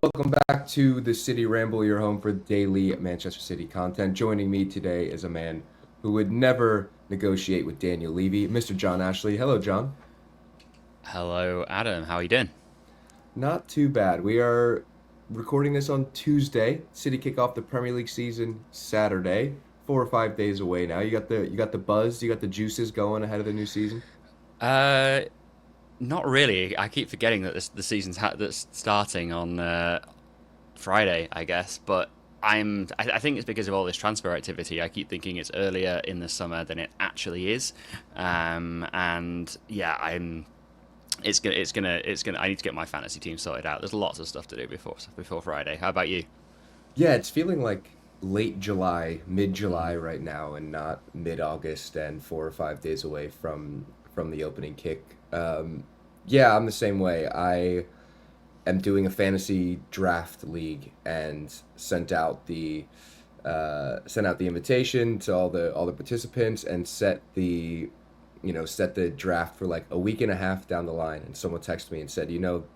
Welcome back to the City Ramble, your home for daily Manchester City content. Joining me today is a man who would never negotiate with Daniel Levy, Mr. John Ashley. Hello, John. Hello, Adam. How are you doing? Not too bad. We are recording this on Tuesday. City kick off the Premier League season Saturday. 4 or 5 days away now. You got the buzz, you got the juices going ahead of the new season. Uh, Not really. I keep forgetting that the season's that's starting on Friday, I guess. But I think it's because of all this transfer activity. I keep thinking it's earlier in the summer than it actually is. And yeah, I'm. It's gonna. I need to get my fantasy team sorted out. There's lots of stuff to do before Friday. How about you? Yeah, it's feeling like late July, mid-July right now, and not mid-August and 4 or 5 days away from the opening kick. Yeah, I'm the same way. I am doing a fantasy draft league and sent out the invitation to all the participants and set the draft for like a week and a half down the line. And someone texted me and said,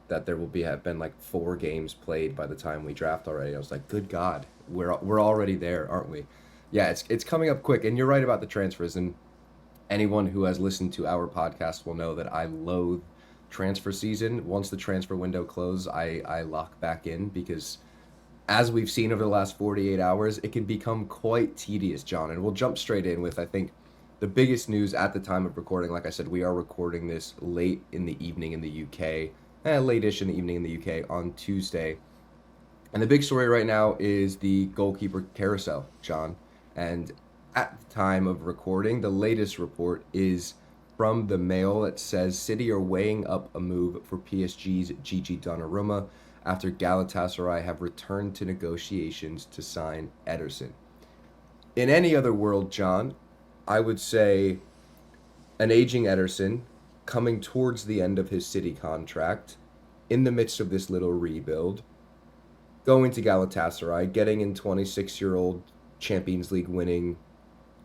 that there will be have been like 4 games played by the time we draft already. I was like, good God, we're already there, aren't we? Yeah, it's coming up quick. And you're right about the transfers. And anyone who has listened to our podcast will know that I loathe transfer season. Once the transfer window closes, I lock back in because as we've seen over the last 48 hours, it can become quite tedious, John. And we'll jump straight in with, I think, the biggest news at the time of recording. Like I said, we are recording this late in the evening in the UK, late-ish in the evening in the UK on Tuesday. And the big story right now is the goalkeeper carousel, John. And at the time of recording, the latest report is from the Mail that says City are weighing up a move for PSG's Gigi Donnarumma after Galatasaray have returned to negotiations to sign Ederson. In any other world, John, I would say an aging Ederson coming towards the end of his City contract in the midst of this little rebuild, going to Galatasaray, getting in 26-year-old Champions League winning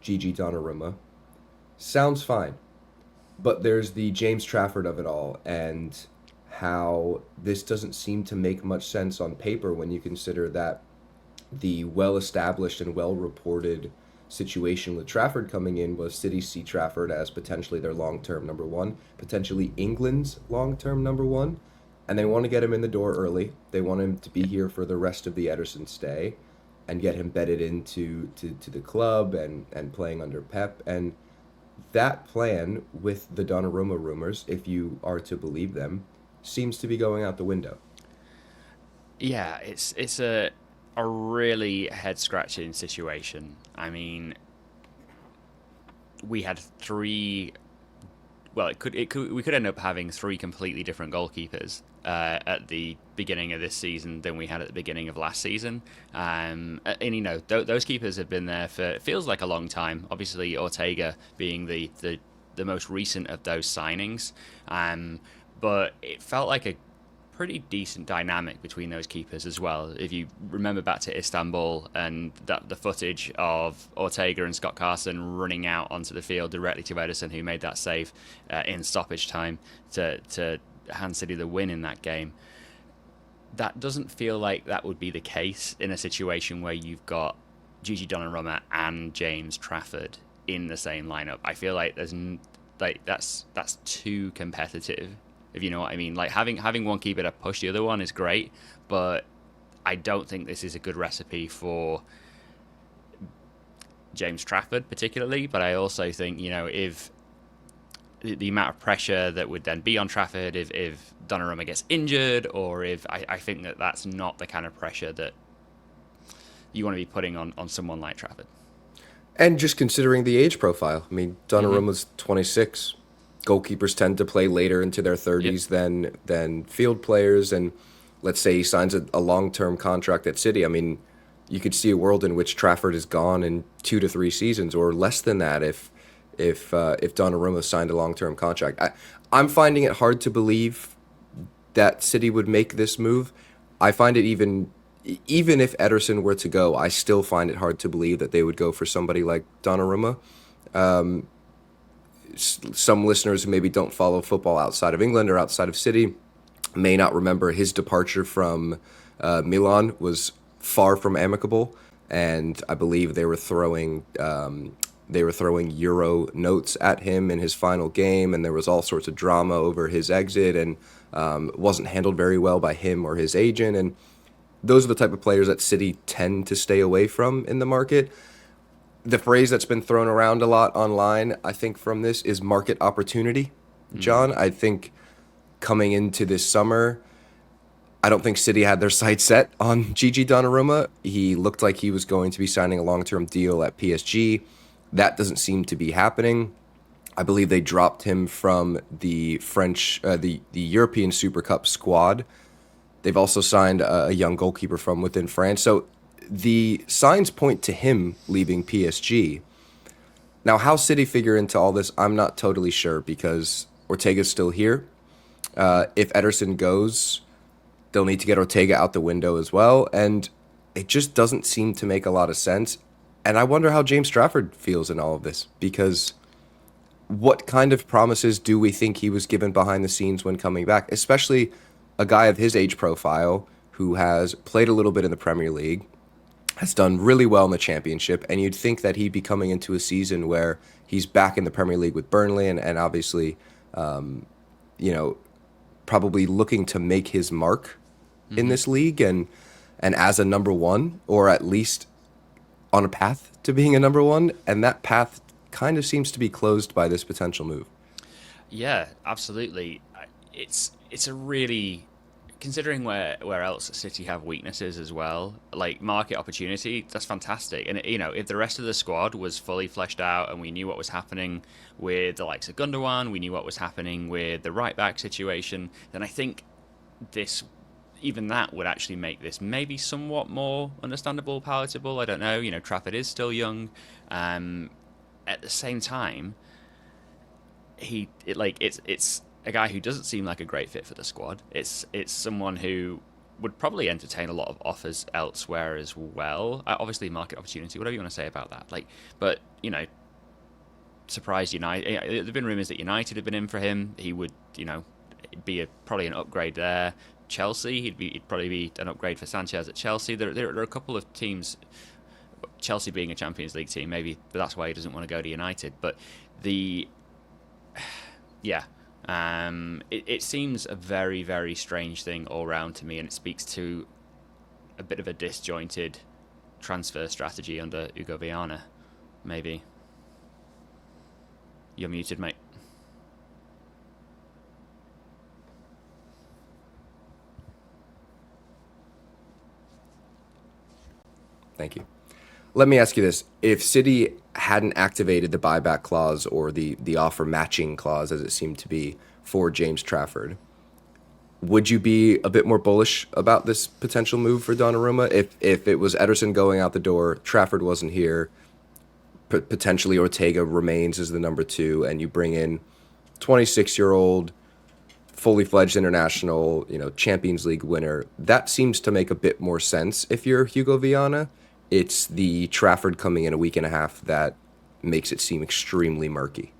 Gigi Donnarumma. Sounds fine. But there's the James Trafford of it all, and how this doesn't seem to make much sense on paper when you consider that the well established and well reported situation with Trafford coming in was City see Trafford as potentially their long term number one, potentially England's long term number one, and they want to get him in the door early. They want him to be here for the rest of the Ederson stay and get him bedded into to the club and playing under Pep. And that plan with the Donnarumma rumors, if you are to believe them, seems to be going out the window. Yeah, it's a really head scratching situation. I mean, we had three. Well, it could we could end up having three completely different goalkeepers at the beginning of this season than we had at the beginning of last season. And those keepers have been there for it feels like a long time. Obviously, Ortega being the most recent of those signings, but it felt like a pretty decent dynamic between those keepers as well. If you remember back to Istanbul and the footage of Ortega and Scott Carson running out onto the field directly to Ederson, who made that save in stoppage time to hand City the win in that game. That doesn't feel like that would be the case in a situation where you've got Gigi Donnarumma and James Trafford in the same lineup. I feel like that's too competitive, if you know what I mean. Like having one keeper to push the other one is great, but I don't think this is a good recipe for James Trafford particularly. But I also think if the amount of pressure that would then be on Trafford if Donnarumma gets injured, or if I think that's not the kind of pressure that you want to be putting on someone like Trafford. And just considering the age profile, I mean, Mm-hmm. Donnarumma's 26. Goalkeepers tend to play later into their Yep. 30s than field players. And let's say he signs a long-term contract at City. I mean, you could see a world in which Trafford is gone in 2 to 3 seasons, or less than that if Donnarumma signed a long-term contract. I'm finding it hard to believe that City would make this move. I find it even if Ederson were to go, I still find it hard to believe that they would go for somebody like Donnarumma. Some listeners who maybe don't follow football outside of England or outside of City may not remember, his departure from Milan was far from amicable, and I believe they were throwing euro notes at him in his final game, and there was all sorts of drama over his exit, and wasn't handled very well by him or his agent. And those are the type of players that City tend to stay away from in the market. The phrase that's been thrown around a lot online, I think, from this is market opportunity. John, I think coming into this summer, I don't think City had their sights set on Gigi Donnarumma. He looked like he was going to be signing a long-term deal at PSG. That doesn't seem to be happening. I believe they dropped him from the the European Super Cup squad. They've also signed a young goalkeeper from within France. So the signs point to him leaving PSG. Now, how City figure into all this, I'm not totally sure because Ortega's still here. If Ederson goes, they'll need to get Ortega out the window as well. And it just doesn't seem to make a lot of sense. And I wonder how James Trafford feels in all of this, because what kind of promises do we think he was given behind the scenes when coming back, especially a guy of his age profile who has played a little bit in the Premier League, has done really well in the Championship, and you'd think that he'd be coming into a season where he's back in the Premier League with Burnley and obviously, you know, probably looking to make his mark in this league and as a number one, or at least on a path to being a number one, and that path kind of seems to be closed by this potential move. Yeah, absolutely. It's a really, considering where else City have weaknesses as well, like market opportunity. That's fantastic. And you know, if the rest of the squad was fully fleshed out and we knew what was happening with the likes of Gundogan, we knew what was happening with the right back situation, then I think this, even that would actually make this maybe somewhat more understandable, palatable. I don't know. You know, Trafford is still young. At the same time, it's a guy who doesn't seem like a great fit for the squad. It's someone who would probably entertain a lot of offers elsewhere as well. Obviously, market opportunity, whatever you want to say about that. But you know, surprised United. There've been rumours that United have been in for him. He would, you know, be probably an upgrade there. Chelsea, he'd probably be an upgrade for Sanchez at Chelsea. There are a couple of teams, Chelsea being a Champions League team, maybe that's why he doesn't want to go to United. But it seems a very, very strange thing all round to me, and it speaks to a bit of a disjointed transfer strategy under Hugo Viana, maybe. You're muted, mate. Thank you. Let me ask you this. If City hadn't activated the buyback clause or the offer matching clause, as it seemed to be, for James Trafford, would you be a bit more bullish about this potential move for Donnarumma? If it was Ederson going out the door, Trafford wasn't here, potentially Ortega remains as the number two, and you bring in 26-year-old, fully fledged international, you know, Champions League winner, that seems to make a bit more sense if you're Hugo Viana. It's the Trafford coming in a week and a half that makes it seem extremely murky.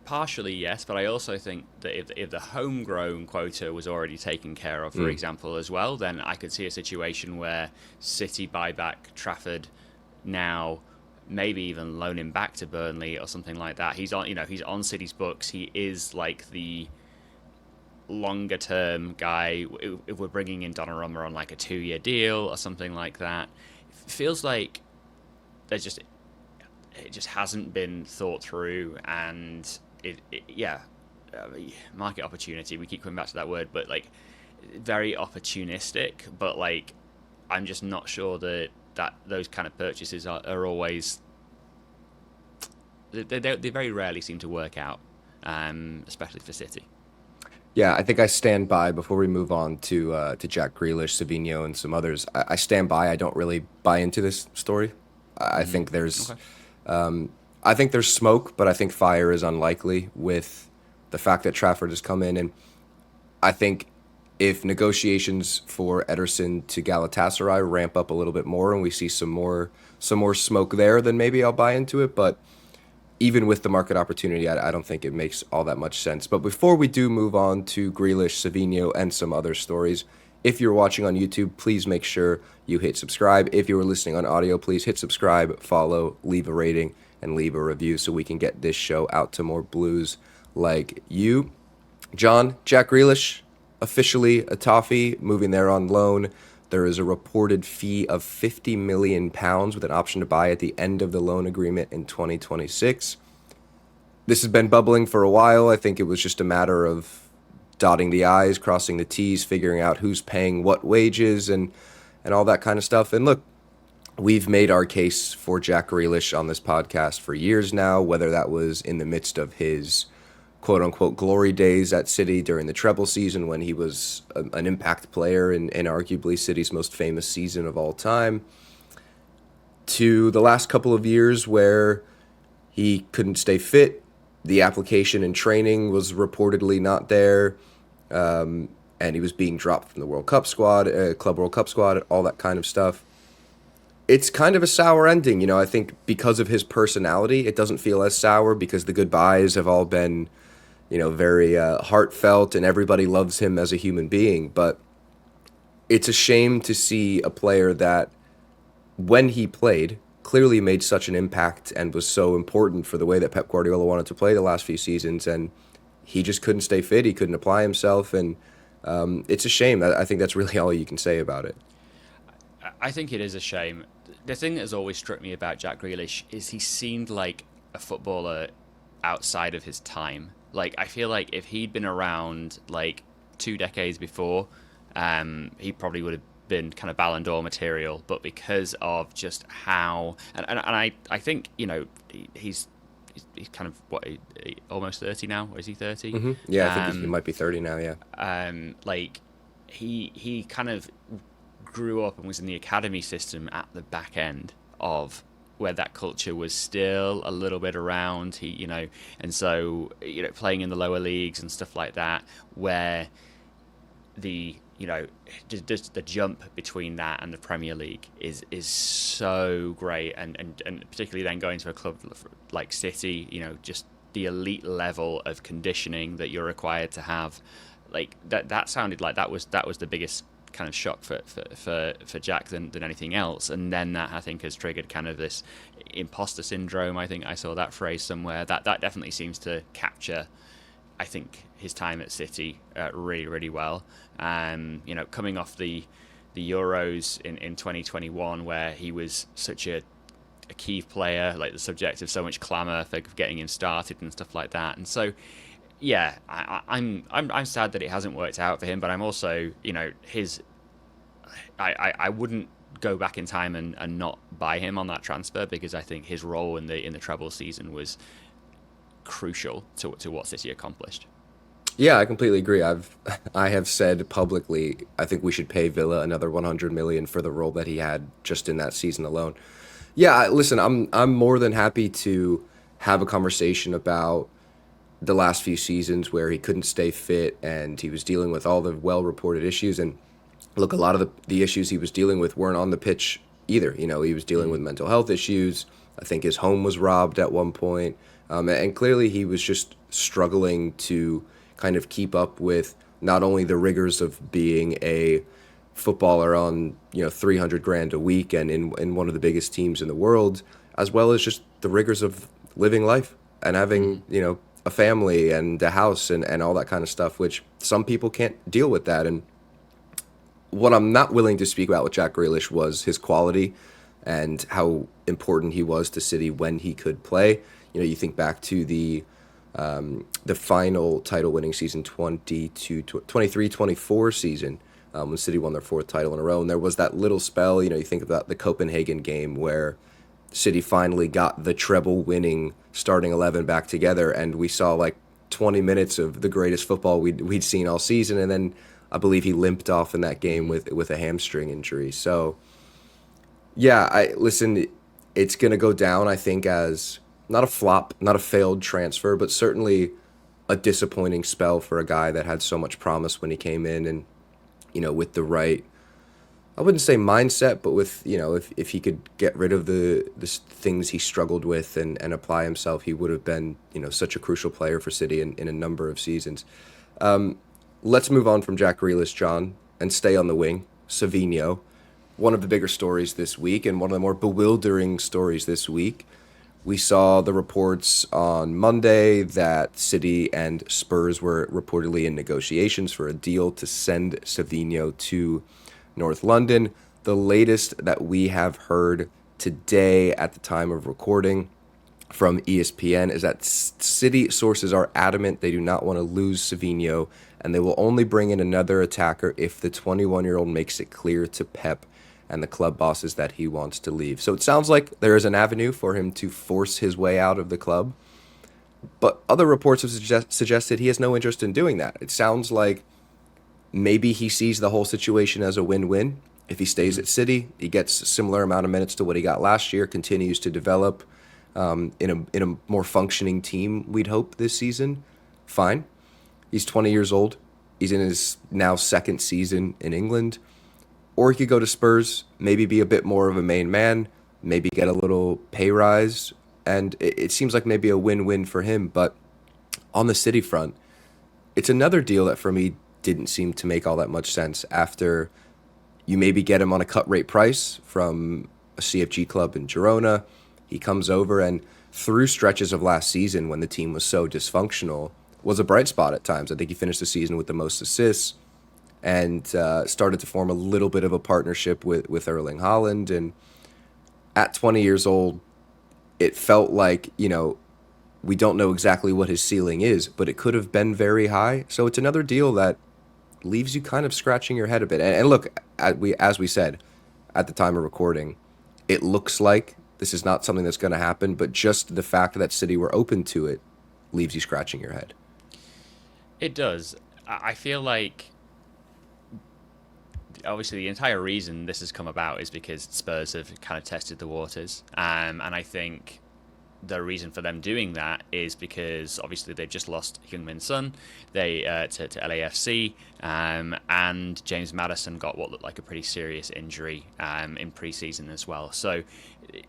Partially, yes, but I also think that if the homegrown quota was already taken care of, for example, as well, then I could see a situation where City buy back Trafford now, maybe even loan him back to Burnley or something like that. He's on City's books. He is like the longer term guy. If we're bringing in Donnarumma on like a 2-year deal or something like that, it feels like it just hasn't been thought through, and market opportunity, we keep coming back to that word, but like very opportunistic. But like I'm just not sure that those kind of purchases are always, they very rarely seem to work out, especially for City. Yeah, I think I stand by, before we move on to Jack Grealish, Savinho, and some others, I stand by. I don't really buy into this story. I think there's okay. I think there's smoke, but I think fire is unlikely with the fact that Trafford has come in. And I think if negotiations for Ederson to Galatasaray ramp up a little bit more and we see some more smoke there, then maybe I'll buy into it. But even with the market opportunity, I don't think it makes all that much sense. But before we do move on to Grealish, Savinho, and some other stories, if you're watching on YouTube, please make sure you hit subscribe. If you are listening on audio, please hit subscribe, follow, leave a rating, and leave a review so we can get this show out to more Blues like you. John, Jack Grealish, officially a toffee, moving there on loan. There is a reported fee of £50 million with an option to buy at the end of the loan agreement in 2026. This has been bubbling for a while. I think it was just a matter of dotting the I's, crossing the T's, figuring out who's paying what wages and all that kind of stuff. And look, we've made our case for Jack Grealish on this podcast for years now, whether that was in the midst of his quote-unquote glory days at City during the treble season when he was an impact player in arguably City's most famous season of all time, to the last couple of years where he couldn't stay fit, the application and training was reportedly not there, and he was being dropped from the World Cup squad, Club World Cup squad, all that kind of stuff. It's kind of a sour ending, you know. I think because of his personality, it doesn't feel as sour because the goodbyes have all been, you know, very heartfelt and everybody loves him as a human being. But it's a shame to see a player that, when he played, clearly made such an impact and was so important for the way that Pep Guardiola wanted to play the last few seasons, and he just couldn't stay fit. He couldn't apply himself, and it's a shame. I think that's really all you can say about it. I think it is a shame. The thing that has always struck me about Jack Grealish is he seemed like a footballer outside of his time. Like, I feel like if he'd been around like 2 decades before, he probably would have been kind of Ballon d'Or material. But because of just how, and I think, you know, he's kind of almost 30 now, or is he 30? Mm-hmm. Yeah, I think he might be 30 now. Yeah. Like he kind of grew up and was in the academy system at the back end of where that culture was still a little bit around. He, you know, and so, you know, playing in the lower leagues and stuff like that, where the, you know, just the jump between that and the Premier League is so great, and particularly then going to a club like City, you know, just the elite level of conditioning that you're required to have, like that sounded like that was the biggest kind of shock for Jack than anything else. And then that, I think, has triggered kind of this imposter syndrome. I think I saw that phrase somewhere. That definitely seems to capture, I think, his time at City really, really well. You know, coming off the Euros in 2021, where he was such a key player, like the subject of so much clamour for getting him started and stuff like that. And so, yeah, I'm sad that it hasn't worked out for him, but I'm also, you know, I wouldn't go back in time and not buy him on that transfer, because I think his role in the treble season was crucial to what City accomplished. Yeah, I completely agree. I have said publicly, I think we should pay Villa another 100 million for the role that he had just in that season alone. Yeah, listen, I'm more than happy to have a conversation about the last few seasons where he couldn't stay fit and he was dealing with all the well-reported issues. And look, a lot of the issues he was dealing with weren't on the pitch either. You know, he was dealing with mental health issues. I think his home was robbed at one point. And clearly he was just struggling to kind of keep up with not only the rigors of being a footballer on, you know, 300 grand a week and in one of the biggest teams in the world, as well as just the rigors of living life and having, you know, a family and a house and all that kind of stuff, which some people can't deal with that. And what I'm not willing to speak about with Jack Grealish was his quality and how important he was to City when he could play. You know, you think back to the final title-winning season, 23-24 season, when City won their 4th title in a row. And there was that little spell, you know, you think about the Copenhagen game where City finally got the treble-winning starting 11 back together, and we saw like 20 minutes of the greatest football we'd seen all season, and then I believe he limped off in that game with a hamstring injury. So, yeah, listen, it's going to go down, I think, as not a flop, not a failed transfer, but certainly a disappointing spell for a guy that had so much promise when he came in, and, you know, with the right I wouldn't say mindset, but with, if he could get rid of the things he struggled with and apply himself, he would have been, such a crucial player for City in a number of seasons. Let's move on from Jack Grealish, John, and stay on the wing. Savinho, one of the bigger stories this week and one of the more bewildering stories this week. We saw the reports on Monday that City and Spurs were reportedly in negotiations for a deal to send Savinho to North London. The latest that we have heard today at the time of recording from ESPN is that City sources are adamant they do not want to lose Savinho, and they will only bring in another attacker if the 21-year-old makes it clear to Pep and the club bosses that he wants to leave. So it sounds like there is an avenue for him to force his way out of the club, but other reports have suggested he has no interest in doing that. It sounds like maybe he sees the whole situation as a win-win. If he stays at City, he gets a similar amount of minutes to what he got last year, continues to develop in a more functioning team, we'd hope, this season. Fine. He's 20 years old. He's in his now second season in England. Or he could go to Spurs, maybe be a bit more of a main man, maybe get a little pay rise. And it seems like maybe a win-win for him. But on the City front, it's another deal that for me didn't seem to make all that much sense. After you maybe get him on a cut rate price from a CFG club in Girona, he comes over and through stretches of last season when the team was so dysfunctional, was a bright spot at times. I think he finished the season with the most assists and started to form a little bit of a partnership with Erling Haaland. And at 20 years old, it felt like, we don't know exactly what his ceiling is, but it could have been very high. So it's another deal that leaves you kind of scratching your head a bit. And look, as we said at the time of recording, it looks like this is not something that's going to happen, but just the fact that City were open to it leaves you scratching your head. It does. I feel like, obviously, the entire reason this has come about is because Spurs have kind of tested the waters. And I think the reason for them doing that is because obviously they've just lost Heung-min Son to LAFC, and James Maddison got what looked like a pretty serious injury in pre-season as well. So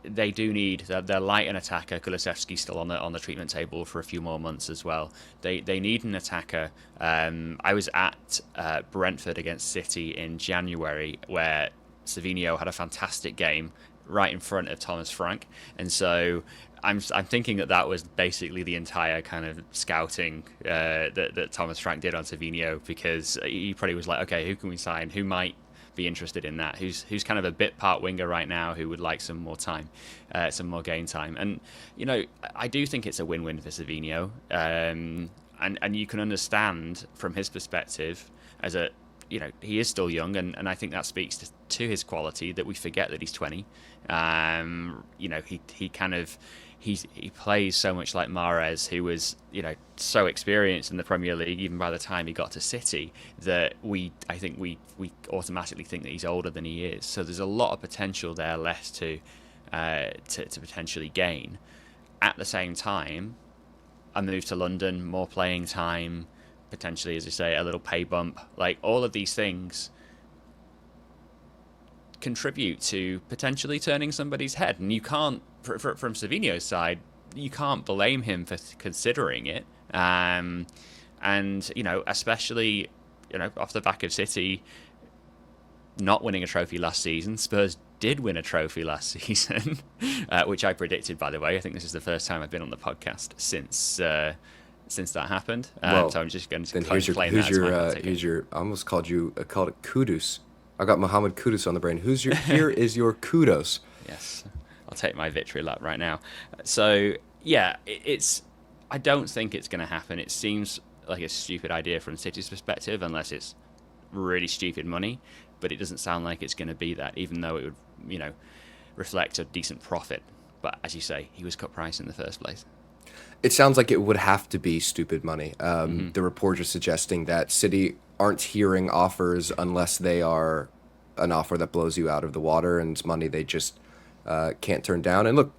they do need, they're light an attacker. Kulusevski's still on the treatment table for a few more months as well. They need an attacker. I was at Brentford against City in January where Savinho had a fantastic game right in front of Thomas Frank, and so I'm thinking that was basically the entire kind of scouting that Thomas Frank did on Savinho, because he probably was like, okay, who can we sign? Who might be interested in that? Who's kind of a bit part winger right now who would like some more time, some more game time? And I do think it's a win-win for Savinho, and you can understand from his perspective as a he is still young, and I think that speaks to his quality that we forget that he's 20. He plays so much like Mahrez, who was so experienced in the Premier League even by the time he got to City, that I think we automatically think that he's older than he is. So there's a lot of potential there left to potentially gain. At the same time, a move to London, more playing time, potentially, as you say, a little pay bump, like all of these things contribute to potentially turning somebody's head. And you can't, from Savinho's side, you can't blame him for considering it. And especially off the back of City not winning a trophy last season, Spurs did win a trophy last season, which I predicted, by the way. I think this is the first time I've been on the podcast since that happened. Well, so I'm just going to then claim that here's your I almost called it kudos. I got Mohammed Kudus on the brain. Here is your kudos. Yes, I'll take my victory lap right now. So yeah, I don't think it's going to happen. It seems like a stupid idea from City's perspective, unless it's really stupid money. But it doesn't sound like it's going to be that, even though it would, reflect a decent profit. But as you say, he was cut price in the first place. It sounds like it would have to be stupid money. The reports are suggesting that City aren't hearing offers unless they are an offer that blows you out of the water, and it's money they just can't turn down. And look,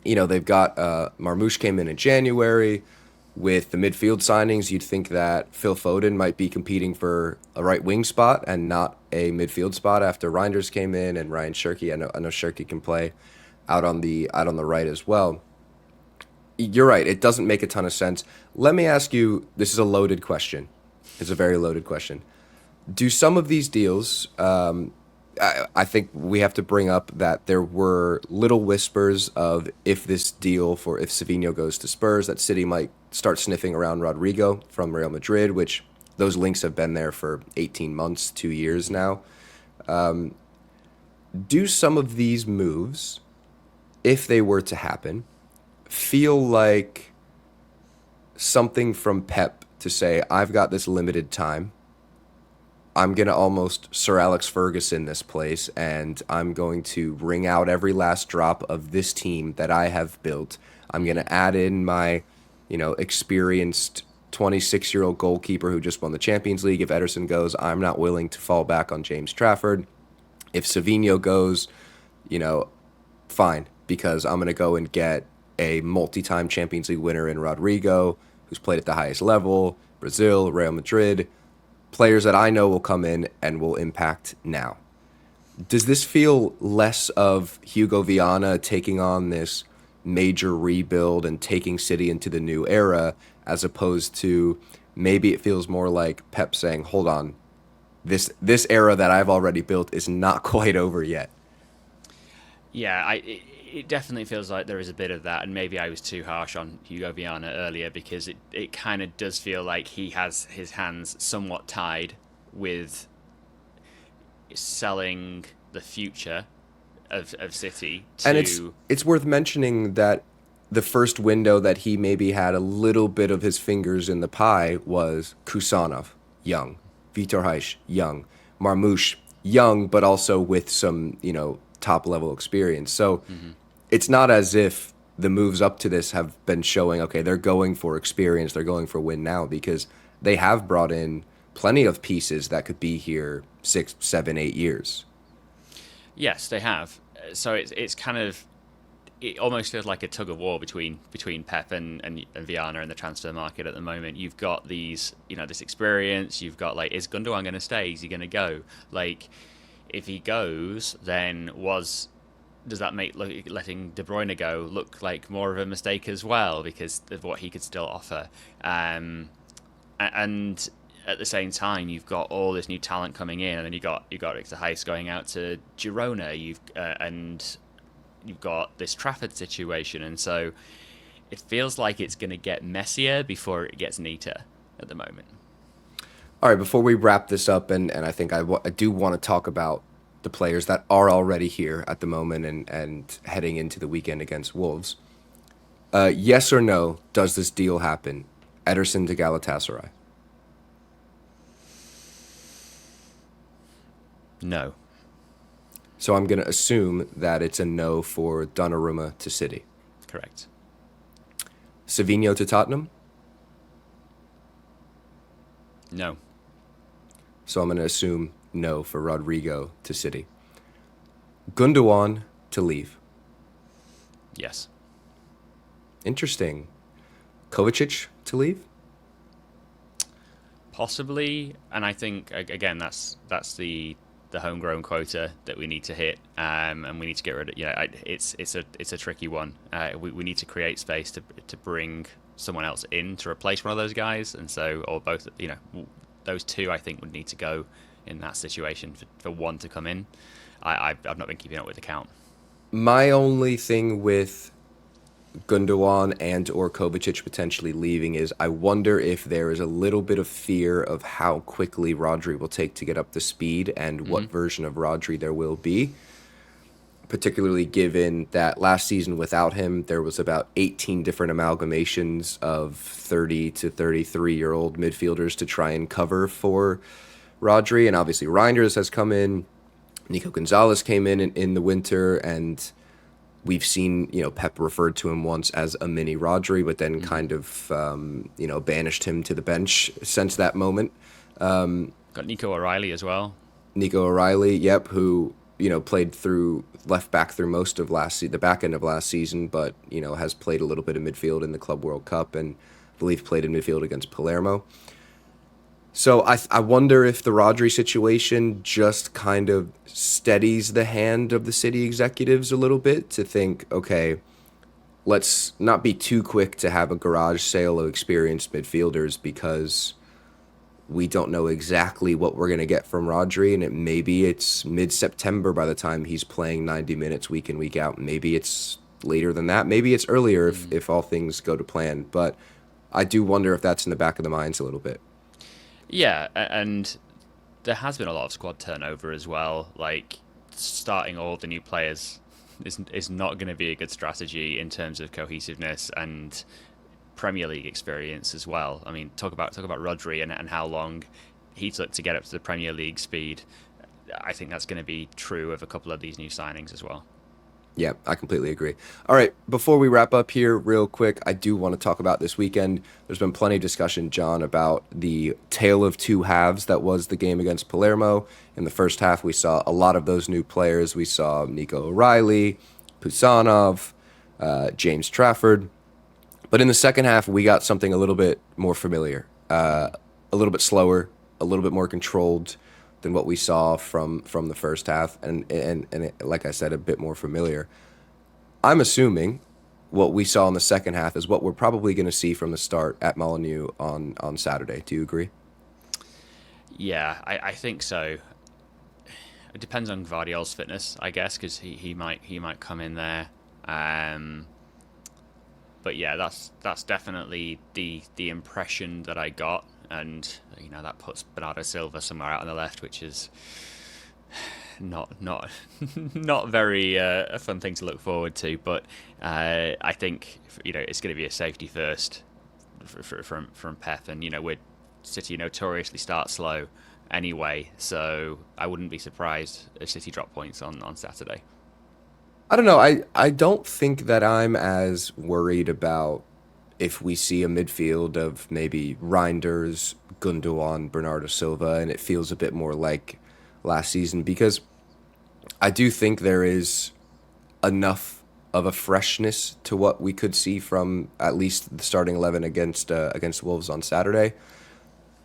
they've got Marmoush came in January. With the midfield signings, you'd think that Phil Foden might be competing for a right wing spot and not a midfield spot after Reinders came in and Ryan Shirky. I know Shirky can play out on the right as well. You're right. It doesn't make a ton of sense. Let me ask you. This is a loaded question. It's a very loaded question. Do some of these deals? I think we have to bring up that there were little whispers of if this deal for if Savinho goes to Spurs, that City might start sniffing around Rodrygo from Real Madrid, which those links have been there for 18 months, 2 years now. Do some of these moves, if they were to happen, feel like something from Pep to say, I've got this limited time. I'm going to almost Sir Alex Ferguson this place, and I'm going to wring out every last drop of this team that I have built. I'm going to add in my, experienced 26-year-old goalkeeper who just won the Champions League. If Ederson goes, I'm not willing to fall back on James Trafford. If Savinho goes, fine, because I'm going to go and get a multi-time Champions League winner in Rodrygo, who's played at the highest level, Brazil, Real Madrid, players that I know will come in and will impact now. Does this feel less of Hugo Viana taking on this major rebuild and taking City into the new era, as opposed to maybe it feels more like Pep saying, hold on, this era that I've already built is not quite over yet? Yeah, it definitely feels like there is a bit of that, and maybe I was too harsh on Hugo Viana earlier, because it kind of does feel like he has his hands somewhat tied with selling the future of City to... And it's worth mentioning that the first window that he maybe had a little bit of his fingers in the pie was Kusanov, young. Vitor Haish, young. Marmoush, young, but also with some, top-level experience. So it's not as if the moves up to this have been showing, okay, they're going for experience, they're going for win now, because they have brought in plenty of pieces that could be here 6, 7, 8 years. Yes, they have. So it's kind of... It almost feels like a tug of war between Pep and Viana in the transfer market at the moment. You've got these, this experience. You've got, is Gundogan going to stay? Is he going to go? If he goes, then does that make letting De Bruyne go look like more of a mistake as well, because of what he could still offer? And at the same time, you've got all this new talent coming in, and then you got Victor Heis going out to Girona. You've got this Trafford situation, and so it feels like it's going to get messier before it gets neater at the moment. All right, before we wrap this up, and I think I do want to talk about the players that are already here at the moment and heading into the weekend against Wolves. Yes or no, does this deal happen? Ederson to Galatasaray? No. So I'm going to assume that it's a no for Donnarumma to City. Correct. Savinho to Tottenham? No. So I'm going to assume no for Rodrygo to City. Gundogan to leave? Yes. Interesting. Kovacic to leave? Possibly, and I think again that's the homegrown quota that we need to hit, and we need to get rid of. It's a tricky one. We need to create space to bring someone else in to replace one of those guys, and so or both. Those two I think would need to go in that situation for one to come in. I've not been keeping up with the count. My only thing with Gundogan and or Kovacic potentially leaving is I wonder if there is a little bit of fear of how quickly Rodri will take to get up to speed and what version of Rodri there will be, particularly given that last season without him there was about 18 different amalgamations of 30 to 33-year-old midfielders to try and cover for Rodri, and obviously Reinders has come in, Nico Gonzalez came in the winter, and we've seen, Pep referred to him once as a mini Rodri, but then kind of, banished him to the bench since that moment. Got Nico O'Reilly as well. Nico O'Reilly, yep, who, played through left back through most of the back end of last season, but, has played a little bit of midfield in the Club World Cup and I believe played in midfield against Palermo. So I wonder if the Rodri situation just kind of steadies the hand of the city executives a little bit to think, okay, let's not be too quick to have a garage sale of experienced midfielders because we don't know exactly what we're going to get from Rodri, and maybe it's mid-September by the time he's playing 90 minutes week in, week out. Maybe it's later than that. Maybe it's earlier if all things go to plan. But I do wonder if that's in the back of the minds a little bit. Yeah, and there has been a lot of squad turnover as well. Like starting all the new players is not going to be a good strategy in terms of cohesiveness and Premier League experience as well. I mean, talk about Rodri and how long he took to get up to the Premier League speed. I think that's going to be true of a couple of these new signings as well. Yeah, I completely agree. All right, before we wrap up here, real quick, I do want to talk about this weekend. There's been plenty of discussion, John, about the tale of two halves that was the game against Palermo. In the first half, we saw a lot of those new players. We saw Nico O'Reilly, Pusanov, James Trafford. But in the second half, we got something a little bit more familiar, a little bit slower, a little bit more controlled than what we saw from the first half, and like I said, a bit more familiar. I'm assuming what we saw in the second half is what we're probably going to see from the start at Molineux on Saturday. Do you agree? Yeah, I think so. It depends on Gvardiol's fitness, I guess, because he might come in there. But yeah, that's definitely the impression that I got, and that puts Bernardo Silva somewhere out on the left, which is not not very a fun thing to look forward to. But I think it's going to be a safety first from Pep, and we're City notoriously start slow anyway, so I wouldn't be surprised if City drop points on Saturday. I don't know. I don't think that I'm as worried about if we see a midfield of maybe Reinders, Gundogan, Bernardo Silva, and it feels a bit more like last season because I do think there is enough of a freshness to what we could see from at least the starting 11 against Wolves on Saturday.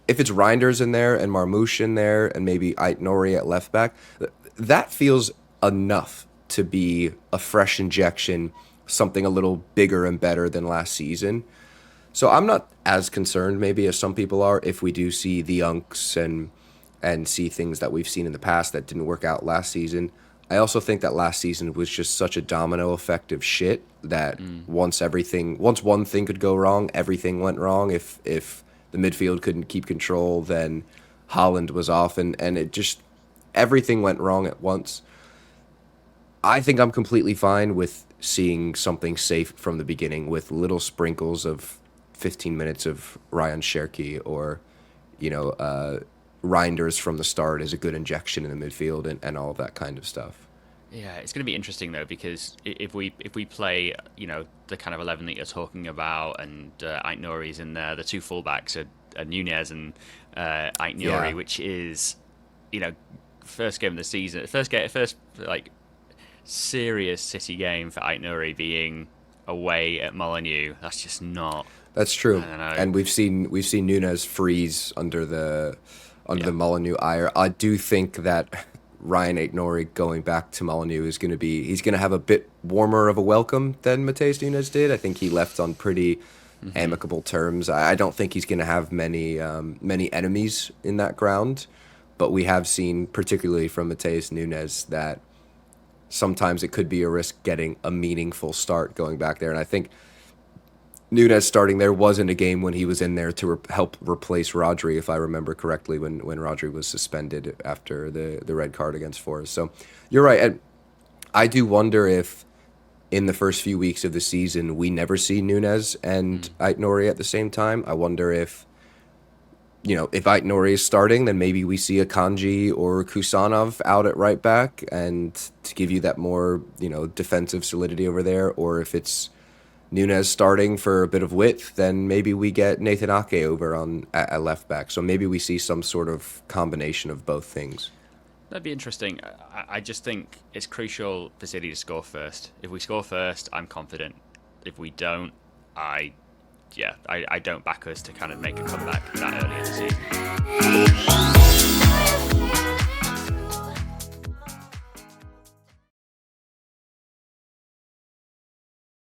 If it's Reinders in there and Marmoush in there and maybe Ait Nori at left back, that feels enough to be a fresh injection, something a little bigger and better than last season. So I'm not as concerned maybe as some people are if we do see the unks and see things that we've seen in the past that didn't work out last season. I also think that last season was just such a domino effect of shit that once one thing could go wrong, everything went wrong. If the midfield couldn't keep control, then Holland was off, and it just everything went wrong at once. I think I'm completely fine with seeing something safe from the beginning with little sprinkles of 15 minutes of Ryan Cherki or, Reinders from the start is a good injection in the midfield and all of that kind of stuff. Yeah, it's going to be interesting though because if we play the kind of 11 that you're talking about and Ait Nori's in there, the two fullbacks are Nunez and Ait Nori, Yeah. which is first game of the season, first like serious City game for Ait Nori being away at Molineux. That's just not. That's I true. don't know. And we've seen Nunez freeze under the Yeah. Molineux ire. I do think that Ryan Aitnori going back to Molineux he's going to have a bit warmer of a welcome than Mateus Nunes did. I think he left on pretty amicable terms. I don't think he's going to have many enemies in that ground, but we have seen, particularly from Mateus Nunes, that sometimes it could be a risk getting a meaningful start going back there. And I think Nunes starting there wasn't a game when he was in there to help replace Rodri, if I remember correctly, when Rodri was suspended after the red card against Forest. So you're right. And I do wonder if in the first few weeks of the season we never see Nunes and Ait Nori at the same time. I wonder if Ait Nori is starting, then maybe we see a Kanji or Kusanov out at right back and to give you that more, defensive solidity over there. Or if it's Nunes starting for a bit of width, then maybe we get Nathan Ake over at left back. So maybe we see some sort of combination of both things. That'd be interesting. I just think it's crucial for City to score first. If we score first, I'm confident. If we don't, I yeah, I don't back us to kind of make a comeback that early in the season.